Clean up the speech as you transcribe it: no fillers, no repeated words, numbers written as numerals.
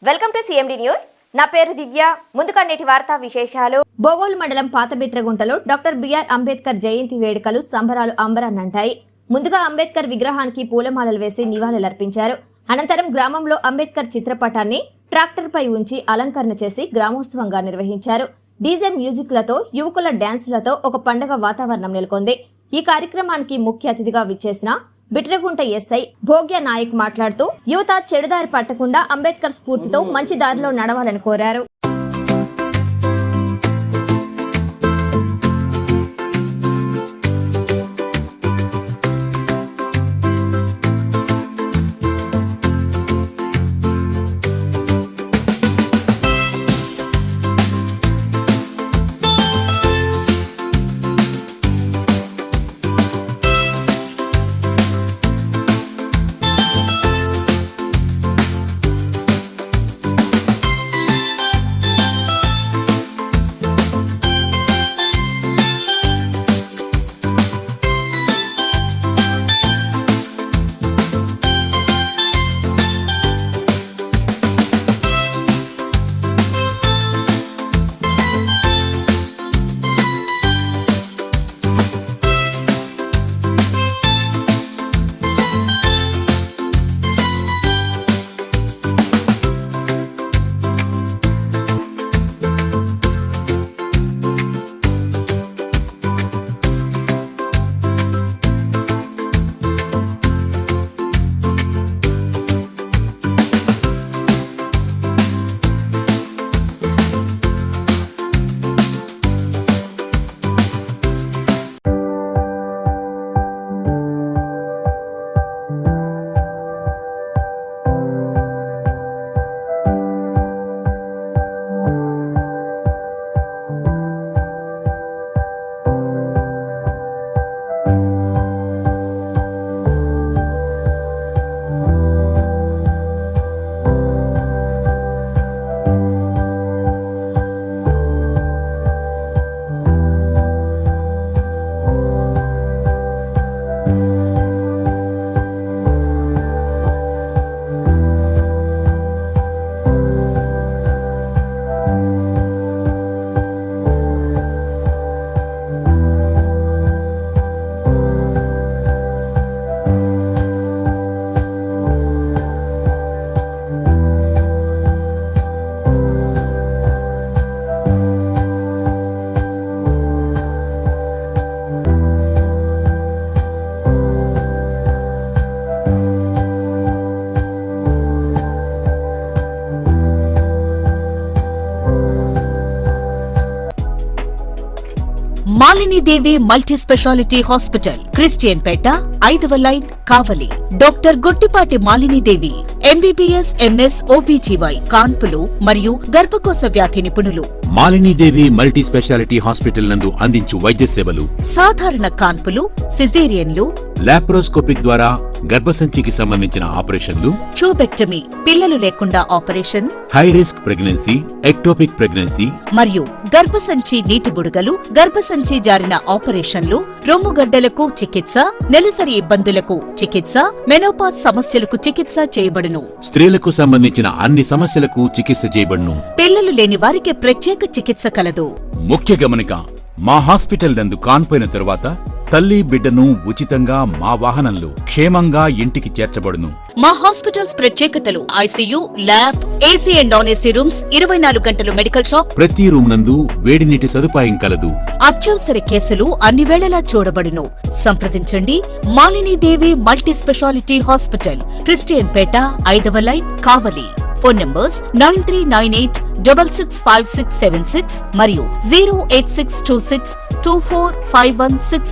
Welcome to CMD news. నా పేరు దివ్య. ముందుగా నేటి వార్తా విశేషాలు. బోగోలు మండలం పాతబిట్రగుంటలో డాక్టర్ బిఆర్ అంబేద్కర్ జయంతి వేడుకలు సంబరాలు అంబరాన్నంటాయి. ముందుగా అంబేద్కర్ విగ్రహానికి పూలమాలలు వేసి నివాళులర్పించారు. అనంతరం గ్రామంలో అంబేద్కర్ చిత్రపటాన్ని ట్రాక్టర్పై ఉంచి అలంకరణ చేసి గ్రామోత్సవంగా నిర్వహించారు. డీజే మ్యూజిక్లతో యువకుల డ్యాన్సులతో ఒక పండగ వాతావరణం నెలకొంది. ఈ కార్యక్రమానికి ముఖ్య అతిథిగా విచ్చేసిన బిట్రగుంట ఎస్ఐ భోగ్య నాయక్ మాట్లాడుతూ యువత చెడుదారి పట్టకుండా అంబేద్కర్ స్ఫూర్తితో మంచి దారిలో నడవాలని కోరారు. Malinidevi multi specialty hospital, Christianpeta, 5వ line, Kavali. Doctor Gottipati Malinidevi MBBS, MS, OBGY, కాన్పులు మరియు గర్భకోశ వ్యాధి నిపుణులు. మాలినీదేవి మల్టీ స్పెషాలిటీ హాస్పిటల్ నందు అందించు వైద్య సేవలు: సాధారణ కాన్పులు, సిజేరియన్లు, లాప్రోస్కోపిక్ ద్వారా గర్భసంచికి సంబంధించిన ఆపరేషన్లు, ట్యూబెక్టమీ, పిల్లలు లేకుండా operation, high risk pregnancy, ectopic pregnancy మరియు గర్భసంచి నీటి బుడగలు, గర్భసంచి జారిన ఆపరేషన్లు, రొమ్ముగడ్డలకు చికిత్స, నెలసరి ఇబ్బందులకు చికిత్స, మెనోపాజ్ సమస్యలకు చికిత్స చేయబడును. స్త్రీలకు సంబంధించిన అన్ని సమస్యలకు చికిత్స చేయబడును. పిల్లలు లేని వారికి ప్రత్యేక చికిత్స కలదు. ముఖ్య గమనిక: మా హాస్పిటల్ నందు కాన్పోయిన తరువాత తల్లి బిడ్డను ఉచితంగా మా వాహనంలో క్షేమంగా ఇంటికి చేర్చబడును. మా హాస్పిటల్స్ ప్రత్యేకతలు: ICU, lab, AC and non AC rooms, 24 గంటలు మెడికల్ షాప్, ప్రతి రూమ్ నందు వేడి నీటి సదుపాయం కలదు. అత్యవసర కేసులు అన్ని వేళలా చూడబడును. సంప్రదించండి. Malinidevi multi specialty hospital, Christianpeta, 5వ లైన్, కావలి. ఫోన్ నంబర్స్ 9398665676 మరియు 08626245166.